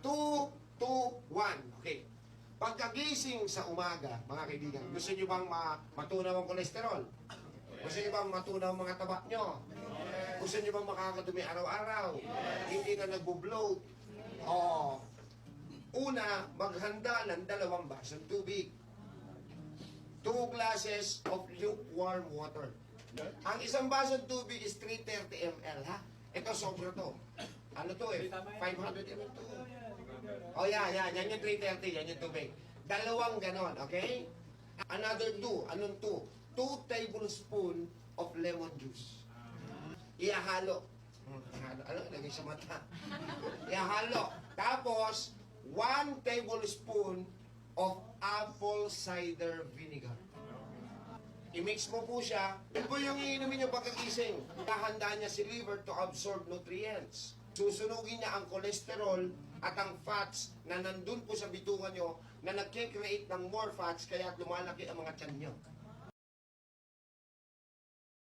2, 2, 1. Okay. Pagkagising sa umaga, mga kaibigan, gusto nyo bang matunaw ang kolesterol? Gusto nyo bang matunaw ang mga taba nyo? Gusto nyo bang makakadumi araw-araw? Hindi na nagbo-bloat? Oo. Una, maghanda ng 2 basong tubig. 2 glasses of lukewarm water. Ang isang basong tubig is 330 ml, ha? Ito, sobra to. Ano to eh? 500 ml to. Oh, yan. Yan yung 330. Yan yung tubig. 2 ganon, okay? Another 2. Anong 2? 2 tablespoon of lemon juice. Ihalo. Ano? Lagay sa mata. Ihalo. Tapos, 1 tablespoon of apple cider vinegar. I-mix mo po siya. Yun po yung iinumin niyo pagkagising. Hahanda niya si liver to absorb nutrients. Susunugin niya ang cholesterol at ang fats na nandun po sa bituka nyo na nagkikreate ng more fats kaya lumalaki ang mga tiyan nyo.